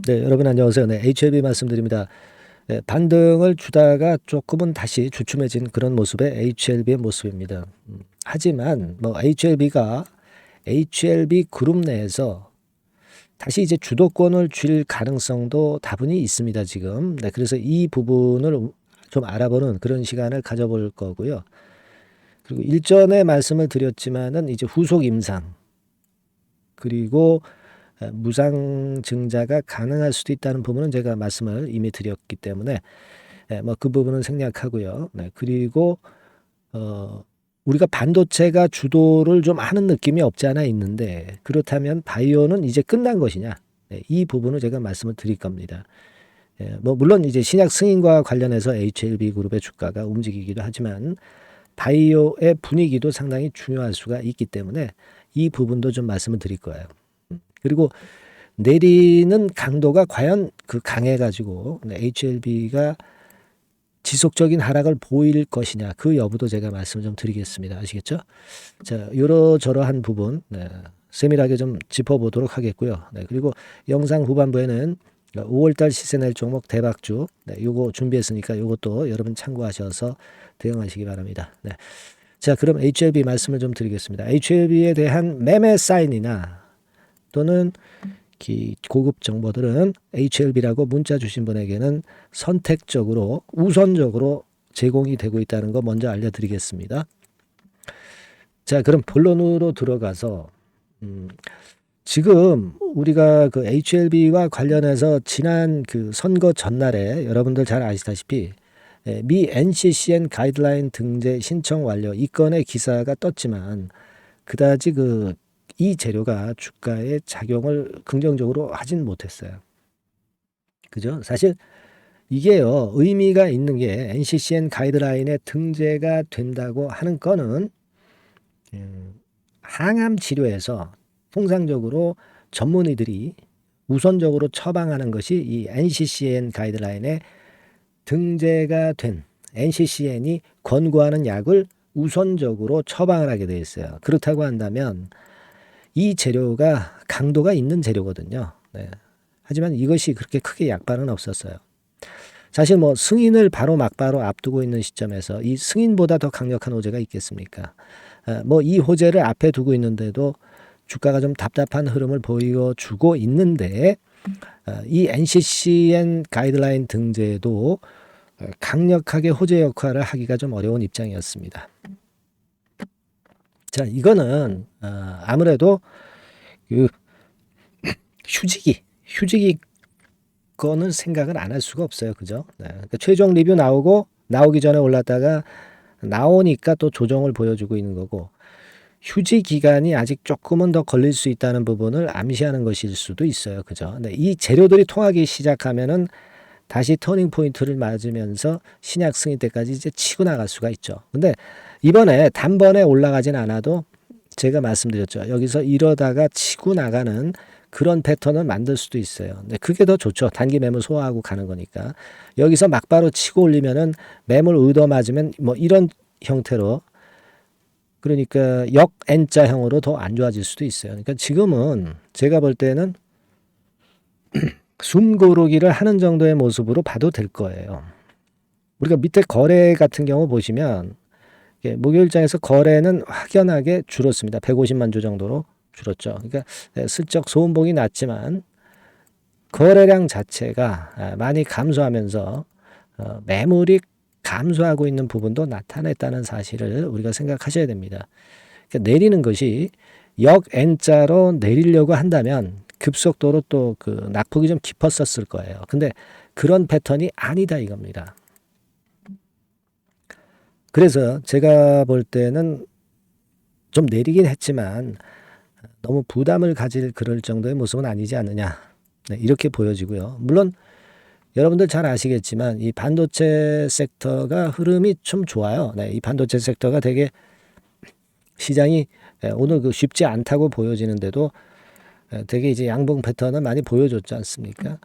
네, 여러분 안녕하세요. 네, HLB 말씀드립니다. 네, 반등을 주다가 조금은 다시 주춤해진 그런 모습의 HLB의 모습입니다. 하지만 뭐 HLB가 HLB 그룹 내에서 다시 이제 주도권을 쥘 가능성도 다분히 있습니다, 지금. 네, 그래서 이 부분을 좀 알아보는 그런 시간을 가져볼 거고요. 그리고 일전에 말씀을 드렸지만은 이제 후속 임상 그리고 무상증자가 가능할 수도 있다는 부분은 제가 말씀을 이미 드렸기 때문에 뭐 그 부분은 생략하고요. 네, 그리고 우리가 반도체가 주도를 좀 하는 느낌이 없지 않아 있는데 그렇다면 바이오는 이제 끝난 것이냐? 네, 이 부분을 제가 말씀을 드릴 겁니다. 뭐 물론 이제 신약 승인과 관련해서 HLB 그룹의 주가가 움직이기도 하지만 바이오의 분위기도 상당히 중요할 수가 있기 때문에 이 부분도 좀 말씀을 드릴 거예요. 그리고 내리는 강도가 과연 그 강해가지고 HLB가 지속적인 하락을 보일 것이냐 그 여부도 제가 말씀을 좀 드리겠습니다. 아시겠죠? 자, 요러저러한 부분 세밀하게 좀 짚어보도록 하겠고요. 그리고 영상 후반부에는 5월달 시세 낼 종목 대박주 요거 준비했으니까 요것도 여러분 참고하셔서 대응하시기 바랍니다. 자, 그럼 HLB 말씀을 좀 드리겠습니다. HLB에 대한 매매 사인이나 또는 고급 정보들은 HLB라고 문자 주신 분에게는 선택적으로 우선적으로 제공이 되고 있다는 거 먼저 알려드리겠습니다. 자, 그럼 본론으로 들어가서 지금 우리가 그 HLB와 관련해서 지난 그 선거 전날에 여러분들 잘 아시다시피 미 NCCN 가이드라인 등재 신청 완료 이 건의 기사가 떴지만 그다지 이 재료가 주가에 작용을 긍정적으로 하진 못했어요. 그죠? 사실 이게요, 의미가 있는 게 NCCN 가이드라인에 등재가 된다고 하는 거는 항암 치료에서 통상적으로 전문의들이 우선적으로 처방하는 것이 이 NCCN 가이드라인에 등재가 된 NCCN이 권고하는 약을 우선적으로 처방을 하게 되어 있어요. 그렇다고 한다면 이 재료가 강도가 있는 재료거든요. 하지만 이것이 그렇게 크게 약발은 없었어요. 사실 뭐 승인을 바로 막바로 앞두고 있는 시점에서 이 승인보다 더 강력한 호재가 있겠습니까? 뭐 이 호재를 앞에 두고 있는데도 주가가 좀 답답한 흐름을 보여주고 있는데 이 NCCN 가이드라인 등재도 강력하게 호재 역할을 하기가 좀 어려운 입장이었습니다. 자, 이거는 아무래도 그 휴지기 거는 생각을 안 할 수가 없어요. 그죠? 그러니까 최종 리뷰 나오기 전에 올랐다가 나오니까 또 조정을 보여주고 있는 거고 휴지 기간이 아직 조금은 더 걸릴 수 있다는 부분을 암시하는 것일 수도 있어요. 그죠? 이 재료들이 통하기 시작하면은 다시 터닝 포인트를 맞으면서 신약 승인 때까지 이제 치고 나갈 수가 있죠. 근데 이번에 단번에 올라가진 않아도 제가 말씀드렸죠. 여기서 이러다가 치고 나가는 그런 패턴을 만들 수도 있어요. 근데 그게 더 좋죠. 단기 매물 소화하고 가는 거니까. 여기서 막바로 치고 올리면은 매물 얻어 맞으면 뭐 이런 형태로 그러니까 역 N자형으로 더 안 좋아질 수도 있어요. 그러니까 지금은 제가 볼 때는 숨 고르기를 하는 정도의 모습으로 봐도 될 거예요. 우리가 밑에 거래 같은 경우 보시면 목요일장에서 거래는 확연하게 줄었습니다. 150만 주 정도로 줄었죠. 그러니까 슬쩍 소음봉이 났지만 거래량 자체가 많이 감소하면서 매물이 감소하고 있는 부분도 나타냈다는 사실을 우리가 생각하셔야 됩니다. 그러니까 내리는 것이 역 N자로 내리려고 한다면 급속도로 또 그 낙폭이 좀 깊었었을 거예요. 근데 그런 패턴이 아니다 이겁니다. 그래서 제가 볼 때는 좀 내리긴 했지만 너무 부담을 가질 그럴 정도의 모습은 아니지 않느냐. 이렇게 보여지고요. 물론 여러분들 잘 아시겠지만 이 반도체 섹터가 흐름이 좀 좋아요. 이 반도체 섹터가 되게 시장이 오늘 쉽지 않다고 보여지는데도 되게 이제 양봉 패턴을 많이 보여줬지 않습니까?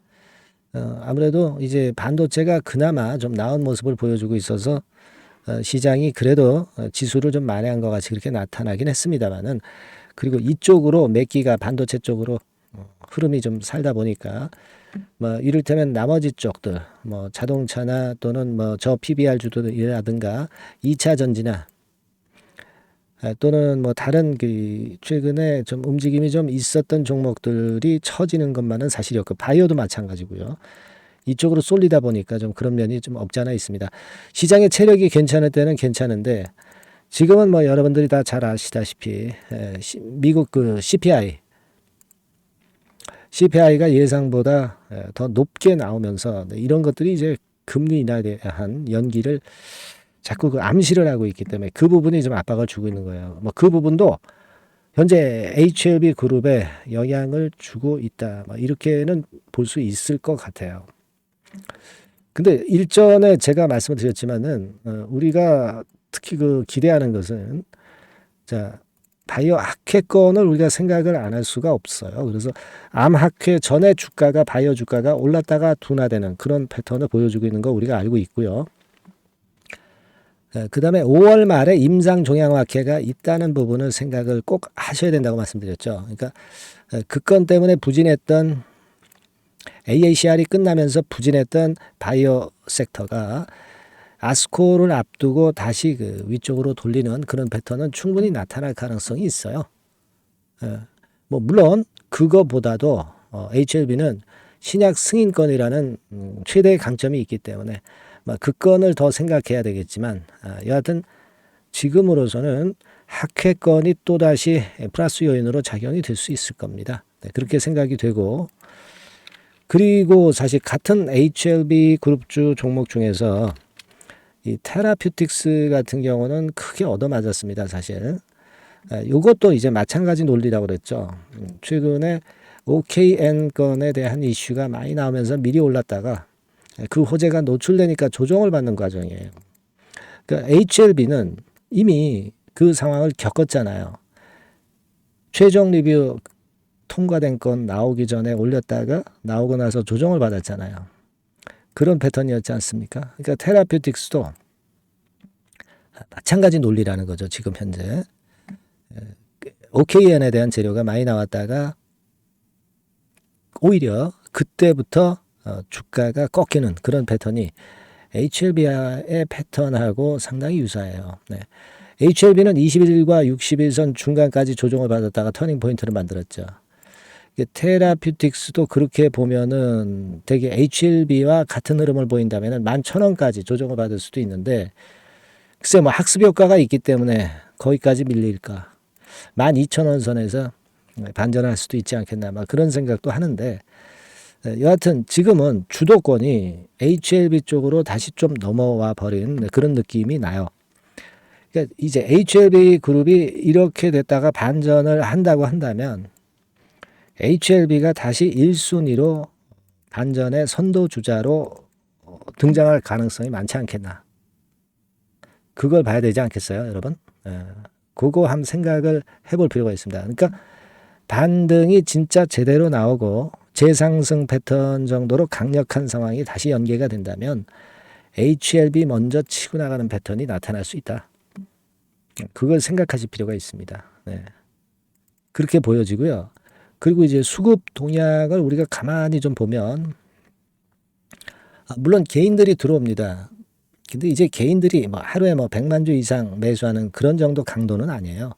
아무래도 이제 반도체가 그나마 좀 나은 모습을 보여주고 있어서 시장이 그래도 지수를 좀 만회한 것 같이 그렇게 나타나긴 했습니다만은 그리고 이쪽으로 매기가 반도체 쪽으로 흐름이 좀 살다 보니까 뭐 이를테면 나머지 쪽들 뭐 자동차나 또는 뭐 저 PBR 주도이라든가 2차 전지나 또는 뭐 다른 그 최근에 좀 움직임이 좀 있었던 종목들이 처지는 것만은 사실이었고 바이오도 마찬가지고요. 이쪽으로 쏠리다 보니까 좀 그런 면이 좀 없지 않아 있습니다. 시장의 체력이 괜찮을 때는 괜찮은데 지금은 뭐 여러분들이 다 잘 아시다시피 미국 그 CPI가 예상보다 더 높게 나오면서 이런 것들이 이제 금리 인하에 대한 연기를 자꾸 그 암시를 하고 있기 때문에 그 부분이 좀 압박을 주고 있는 거예요. 뭐 그 부분도 현재 HLB 그룹에 영향을 주고 있다. 뭐 이렇게는 볼 수 있을 것 같아요. 근데 일전에 제가 말씀을 드렸지만은 우리가 특히 그 기대하는 것은 자 바이오 학회권을 우리가 생각을 안 할 수가 없어요. 그래서 암 학회 전에 주가가 바이오 주가가 올랐다가 둔화되는 그런 패턴을 보여주고 있는 거 우리가 알고 있고요. 그 다음에 5월 말에 임상 종양학회가 있다는 부분을 생각을 꼭 하셔야 된다고 말씀드렸죠. 그러니까 그 건 때문에 부진했던 AACR이 끝나면서 부진했던 바이오 섹터가 아스코를 앞두고 다시 그 위쪽으로 돌리는 그런 패턴은 충분히 나타날 가능성이 있어요. 뭐 물론 그거보다도 HLB는 신약 승인권이라는 최대의 강점이 있기 때문에 그 건을 더 생각해야 되겠지만 여하튼 지금으로서는 학회권이 또다시 플러스 요인으로 작용이 될 수 있을 겁니다. 네, 그렇게 생각이 되고 그리고 사실 같은 HLB 그룹주 종목 중에서 이 테라퓨틱스 같은 경우는 크게 얻어맞았습니다. 사실 이것도 이제 마찬가지 논리라고 그랬죠. 최근에 OKN 건에 대한 이슈가 많이 나오면서 미리 올랐다가 그 호재가 노출되니까 조정을 받는 과정이에요. 그러니까 HLB는 이미 그 상황을 겪었잖아요. 최종 리뷰 통과된 건 나오기 전에 올렸다가 나오고 나서 조정을 받았잖아요. 그런 패턴이었지 않습니까? 그러니까 테라퓨틱스도 마찬가지 논리라는 거죠. 지금 현재 OKN에 대한 재료가 많이 나왔다가 오히려 그때부터 주가가 꺾이는 그런 패턴이 HLB의 패턴하고 상당히 유사해요. 네. HLB는 21일과 60일선 중간까지 조정을 받았다가 터닝 포인트를 만들었죠. 테라퓨틱스도 그렇게 보면은 되게 HLB와 같은 흐름을 보인다면은 11,000원까지 조정을 받을 수도 있는데 글쎄 뭐 학습 효과가 있기 때문에 거기까지 밀릴까 12,000원 선에서 반전할 수도 있지 않겠나 막 그런 생각도 하는데 여하튼 지금은 주도권이 HLB 쪽으로 다시 좀 넘어와 버린 그런 느낌이 나요. 그러니까 이제 HLB 그룹이 이렇게 됐다가 반전을 한다고 한다면 HLB가 다시 1순위로 반전의 선도주자로 등장할 가능성이 많지 않겠나. 그걸 봐야 되지 않겠어요, 여러분? 그거 한번 생각을 해볼 필요가 있습니다. 그러니까 반등이 진짜 제대로 나오고 재상승 패턴 정도로 강력한 상황이 다시 연계가 된다면 HLB 먼저 치고 나가는 패턴이 나타날 수 있다. 그걸 생각하실 필요가 있습니다. 네. 그렇게 보여지고요. 그리고 이제 수급 동향을 우리가 가만히 좀 보면 물론 개인들이 들어옵니다. 근데 이제 개인들이 뭐 하루에 뭐 100만 주 이상 매수하는 그런 정도 강도는 아니에요.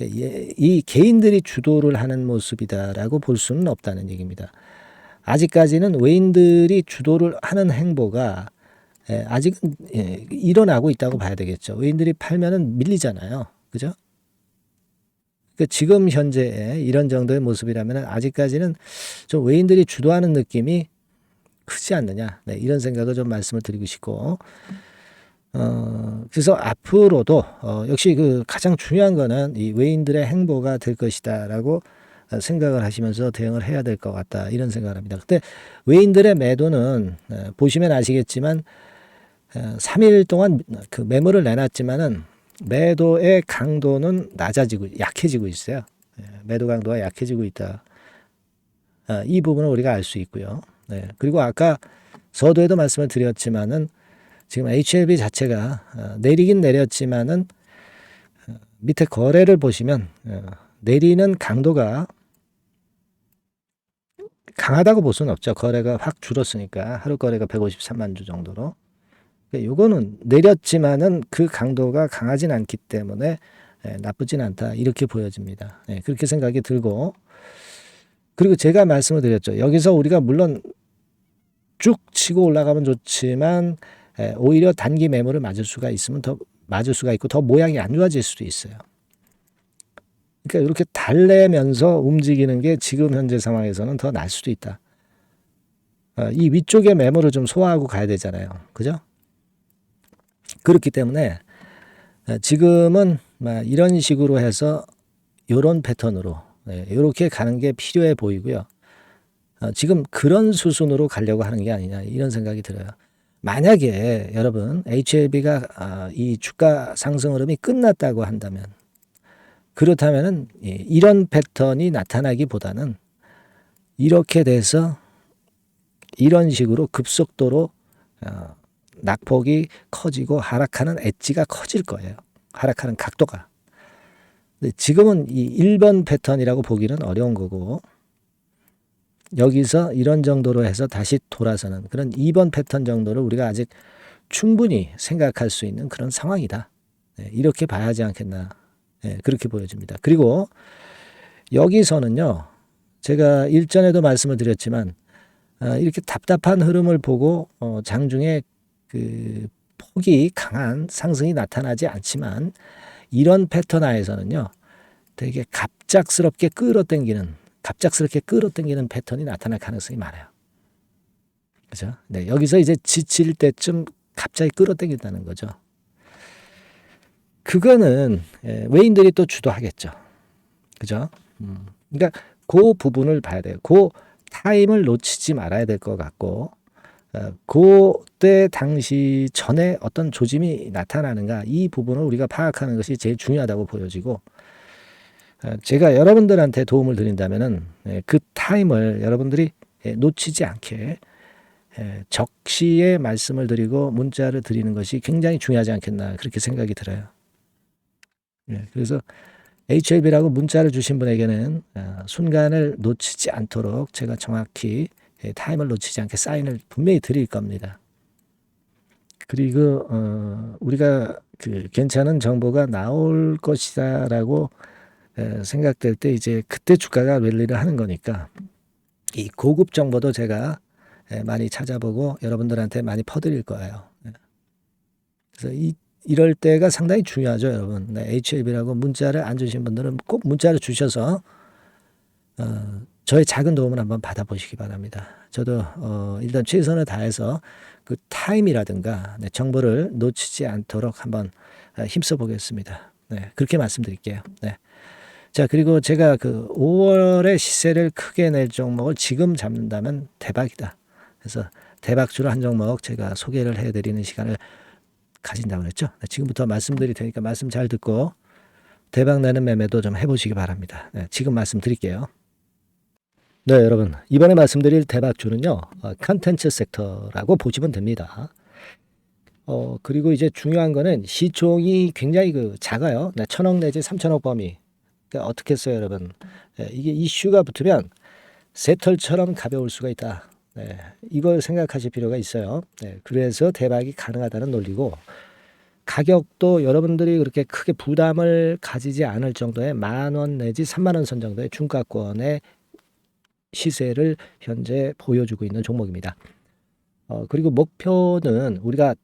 이 개인들이 주도를 하는 모습이다라고 볼 수는 없다는 얘기입니다. 아직까지는 외인들이 주도를 하는 행보가 아직은 일어나고 있다고 봐야 되겠죠. 외인들이 팔면은 밀리잖아요. 그죠? 지금 현재 이런 정도의 모습이라면 아직까지는 좀 외인들이 주도하는 느낌이 크지 않느냐. 네, 이런 생각을 좀 말씀을 드리고 싶고 그래서 앞으로도 역시 그 가장 중요한 거는 이 외인들의 행보가 될 것이다라고 생각을 하시면서 대응을 해야 될 것 같다 이런 생각을 합니다. 근데 외인들의 매도는 보시면 아시겠지만 3일 동안 그 매물을 내놨지만은 매도의 강도는 약해지고 있어요. 매도 강도가 약해지고 있다. 이 부분을 우리가 알 수 있고요. 네. 그리고 아까 서두에도 말씀을 드렸지만은 지금 HLB 자체가 내리긴 내렸지만은 밑에 거래를 보시면 내리는 강도가 강하다고 볼 수는 없죠. 거래가 확 줄었으니까 하루 거래가 153만 주 정도로. 요거는 내렸지만은 그 강도가 강하진 않기 때문에 나쁘진 않다 이렇게 보여집니다. 그렇게 생각이 들고, 그리고 제가 말씀을 드렸죠. 여기서 우리가 물론 쭉 치고 올라가면 좋지만 오히려 단기 매물을 맞을 수가 있고 더 모양이 안 좋아질 수도 있어요. 그러니까 이렇게 달래면서 움직이는 게 지금 현재 상황에서는 더 나을 수도 있다. 이 위쪽의 매물을 좀 소화하고 가야 되잖아요. 그죠? 그렇기 때문에 지금은 이런 식으로 해서 이런 패턴으로 이렇게 가는 게 필요해 보이고요. 지금 그런 수순으로 가려고 하는 게 아니냐 이런 생각이 들어요. 만약에 여러분 HLB가 이 주가 상승 흐름이 끝났다고 한다면, 그렇다면은 이런 패턴이 나타나기보다는 이렇게 돼서 이런 식으로 급속도로 낙폭이 커지고 하락하는 엣지가 커질 거예요. 하락하는 각도가. 근데 지금은 이 1번 패턴이라고 보기는 어려운 거고, 여기서 이런 정도로 해서 다시 돌아서는 그런 2번 패턴 정도를 우리가 아직 충분히 생각할 수 있는 그런 상황이다. 이렇게 봐야 하지 않겠나. 그렇게 보여집니다. 그리고 여기서는요, 제가 일전에도 말씀을 드렸지만 이렇게 답답한 흐름을 보고 장중에 그 폭이 강한 상승이 나타나지 않지만 이런 패턴 하에서는요, 되게 갑작스럽게 끌어당기는 패턴이 나타날 가능성이 많아요. 그죠? 네, 여기서 이제 지칠 때쯤 갑자기 끌어당긴다는 거죠. 그거는 외인들이 또 주도하겠죠. 그죠? 그러니까 그 부분을 봐야 돼요. 그 타임을 놓치지 말아야 될 것 같고, 그때 당시 전에 어떤 조짐이 나타나는가, 이 부분을 우리가 파악하는 것이 제일 중요하다고 보여지고, 제가 여러분들한테 도움을 드린다면은 그 타임을 여러분들이 놓치지 않게 적시에 말씀을 드리고 문자를 드리는 것이 굉장히 중요하지 않겠나 그렇게 생각이 들어요. 그래서 HLB라고 문자를 주신 분에게는 순간을 놓치지 않도록 제가 정확히 타임을 놓치지 않게 사인을 분명히 드릴 겁니다. 그리고 우리가 그 괜찮은 정보가 나올 것이다라고 생각될 때 이제 그때 주가가 랠리를 하는 거니까 이 고급 정보도 제가 많이 찾아보고 여러분들한테 많이 퍼드릴 거예요. 그래서 이럴 때가 상당히 중요하죠, 여러분. HLB라고 문자를 안 주신 분들은 꼭 문자를 주셔서 저의 작은 도움을 한번 받아보시기 바랍니다. 저도 일단 최선을 다해서 그 타임이라든가 정보를 놓치지 않도록 한번 힘써 보겠습니다. 그렇게 말씀드릴게요. 자, 그리고 제가 그 5월에 시세를 크게 낼 종목을 지금 잡는다면 대박이다. 그래서 대박주로 한 종목 제가 소개를 해드리는 시간을 가진다고 그랬죠. 지금부터 말씀드릴 테니까 말씀 잘 듣고 대박 나는 매매도 좀 해보시기 바랍니다. 지금 말씀드릴게요. 네, 여러분, 이번에 말씀드릴 대박주는요, 컨텐츠 섹터라고 보시면 됩니다. 그리고 이제 중요한 거는 시총이 굉장히 작아요. 1,000억 내지 3,000억 범위. 그러니까 어떻게 했어요, 여러분? 이게 이슈가 붙으면 새털처럼 가벼울 수가 있다. 이걸 생각하실 필요가 있어요. 그래서 대박이 가능하다는 논리고, 가격도 여러분들이 그렇게 크게 부담을 가지지 않을 정도의 10,000원 내지 30,000원 선 정도의 중가권의 시세를 현재 보여주고 있는 종목입니다. 그리고 목표는 우리가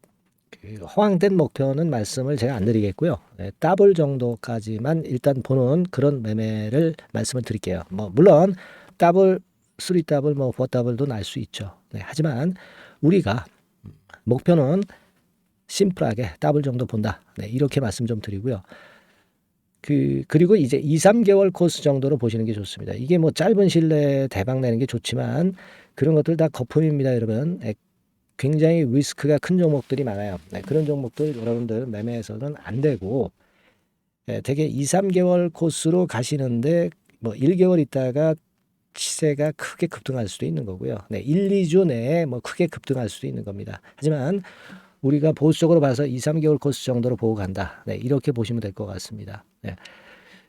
허황된 목표는 말씀을 제가 안 드리겠고요. 더블 정도까지만 일단 보는 그런 매매를 말씀을 드릴게요. 물론 더블, 3더블, 4더블도 날 수 있죠. 하지만 우리가 목표는 심플하게 더블 정도 본다. 이렇게 말씀 좀 드리고요. 그리고 이제 2, 3개월 코스 정도로 보시는 게 좋습니다. 이게 짧은 시일 내에 대박 내는 게 좋지만 그런 것들 다 거품입니다, 여러분. 굉장히 리스크가 큰 종목들이 많아요. 그런 종목들 여러분들 매매해서는 안 되고, 되게 2, 3개월 코스로 가시는데 1개월 있다가 시세가 크게 급등할 수도 있는 거고요. 1, 2주 내에 크게 급등할 수도 있는 겁니다. 하지만 우리가 보수적으로 봐서 2, 3개월 코스 정도로 보고 간다. 이렇게 보시면 될 것 같습니다.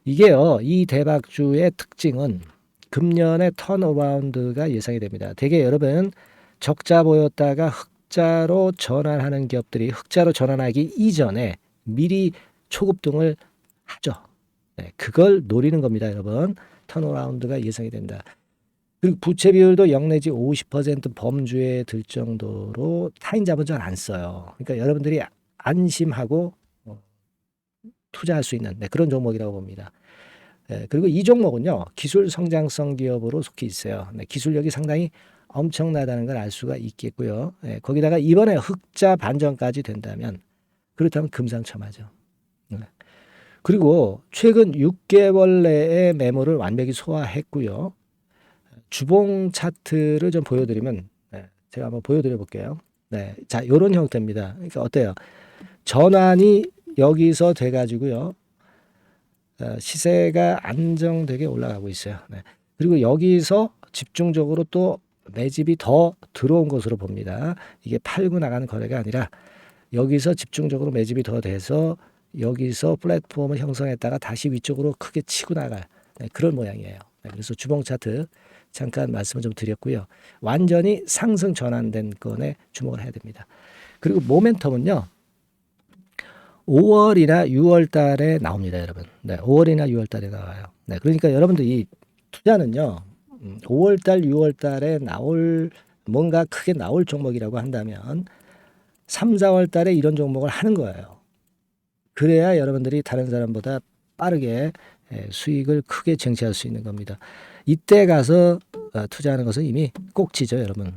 이게요, 이 대박주의 특징은 금년에 턴어라운드가 예상이 됩니다. 대개 여러분 적자 보였다가 흑자로 전환하는 기업들이 흑자로 전환하기 이전에 미리 초급등을 하죠. 네, 그걸 노리는 겁니다, 여러분. 턴어라운드가 예상이 된다. 그리고 부채 비율도 0 내지 50% 범주에 들 정도로 타인 자본 잘 안 써요. 그러니까 여러분들이 안심하고 투자할 수 있는 그런 종목이라고 봅니다. 그리고 이 종목은요, 기술 성장성 기업으로 속해 있어요. 기술력이 상당히 엄청나다는 걸 알 수가 있겠고요. 거기다가 이번에 흑자 반전까지 된다면, 그렇다면 금상첨화죠. 그리고 최근 6개월 내에 매물을 완벽히 소화했고요. 주봉 차트를 좀 보여드리면, 제가 한번 보여드려 볼게요. 자, 이런 형태입니다. 그러니까 어때요? 전환이 여기서 돼가지고요. 시세가 안정되게 올라가고 있어요. 그리고 여기서 집중적으로 또 매집이 더 들어온 것으로 봅니다. 이게 팔고 나가는 거래가 아니라 여기서 집중적으로 매집이 더 돼서 여기서 플랫폼을 형성했다가 다시 위쪽으로 크게 치고 나갈 그런 모양이에요. 그래서 주봉 차트 잠깐 말씀을 좀 드렸고요. 완전히 상승 전환된 건에 주목을 해야 됩니다. 그리고 모멘텀은요. 5월이나 6월 달에 나옵니다, 여러분. 5월이나 6월 달에 나와요. 그러니까 여러분들 이 투자는요. 5월 달, 6월 달에 뭔가 크게 나올 종목이라고 한다면 3, 4월 달에 이런 종목을 하는 거예요. 그래야 여러분들이 다른 사람보다 빠르게 수익을 크게 쟁취할 수 있는 겁니다. 이때 가서 투자하는 것은 이미 꼭지죠, 여러분.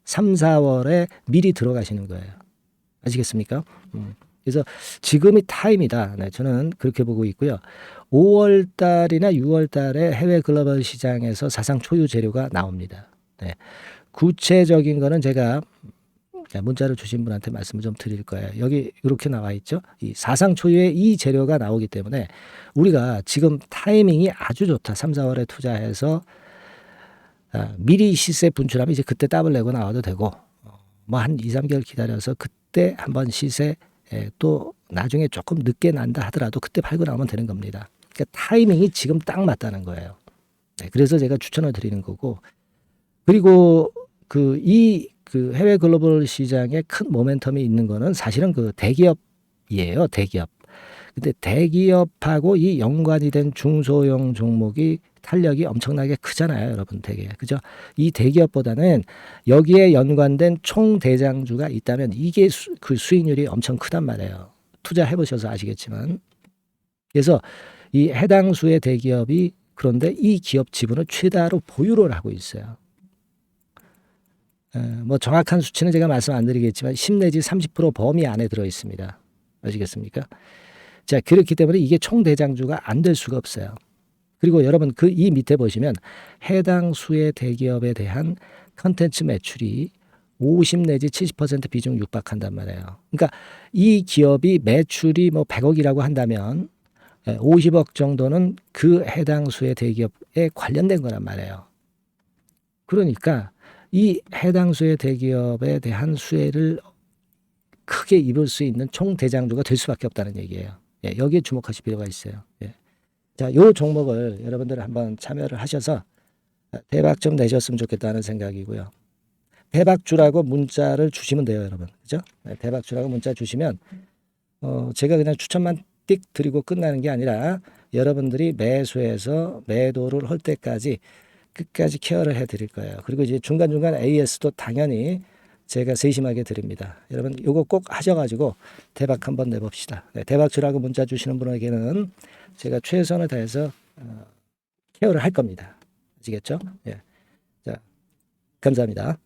3, 4월에 미리 들어가시는 거예요. 아시겠습니까? 그래서 지금이 타임이다. 저는 그렇게 보고 있고요. 5월 달이나 6월 달에 해외 글로벌 시장에서 사상 초유 재료가 나옵니다. 구체적인 거는 제가 문자를 주신 분한테 말씀을 좀 드릴 거예요. 여기 이렇게 나와 있죠. 이 사상 초유의 이 재료가 나오기 때문에 우리가 지금 타이밍이 아주 좋다. 3, 4월에 투자해서 미리 시세 분출하면 이제 그때 더블 내고 나와도 되고 뭐 한 2, 3개월 기다려서 그때 한번 시세 또 나중에 조금 늦게 난다 하더라도 그때 팔고 나오면 되는 겁니다. 그러니까 타이밍이 지금 딱 맞다는 거예요. 그래서 제가 추천을 드리는 거고, 그리고 그 해외 글로벌 시장에 큰 모멘텀이 있는 거는 사실은 그 대기업이에요. 대기업. 근데 대기업하고 이 연관이 된 중소형 종목이 탄력이 엄청나게 크잖아요, 여러분. 되게 그죠? 이 대기업보다는 여기에 연관된 총대장주가 있다면 이게 그 수익률이 엄청 크단 말이에요. 투자해 보셔서 아시겠지만. 그래서 이 해당 수의 대기업이 그런데 이 기업 지분을 최다로 보유를 하고 있어요. 뭐 정확한 수치는 제가 말씀 안 드리겠지만 10 내지 30% 범위 안에 들어 있습니다. 아시겠습니까? 자, 그렇기 때문에 이게 총대장주가 안 될 수가 없어요. 그리고 여러분 이 밑에 보시면 해당 수의 대기업에 대한 컨텐츠 매출이 50 내지 70% 비중 육박한단 말이에요. 그러니까 이 기업이 매출이 뭐 100억이라고 한다면 50억 정도는 그 해당 수의 대기업에 관련된 거란 말이에요. 그러니까 이 해당 수의 대기업에 대한 수혜를 크게 입을 수 있는 총대장주가 될 수밖에 없다는 얘기예요. 여기에 주목하실 필요가 있어요. 자, 요 종목을 여러분들 한번 참여를 하셔서 대박 좀 내셨으면 좋겠다는 생각이고요. 대박주라고 문자를 주시면 돼요, 여러분. 그죠? 대박주라고 문자 주시면 제가 그냥 추천만 띡 드리고 끝나는 게 아니라 여러분들이 매수해서 매도를 할 때까지 끝까지 케어를 해 드릴 거예요. 그리고 이제 중간중간 AS도 당연히 제가 세심하게 드립니다. 여러분 요거 꼭 하셔가지고 대박 한번 내봅시다. 대박주라고 문자 주시는 분에게는 제가 최선을 다해서 케어를 할 겁니다. 아시겠죠? 자, 감사합니다.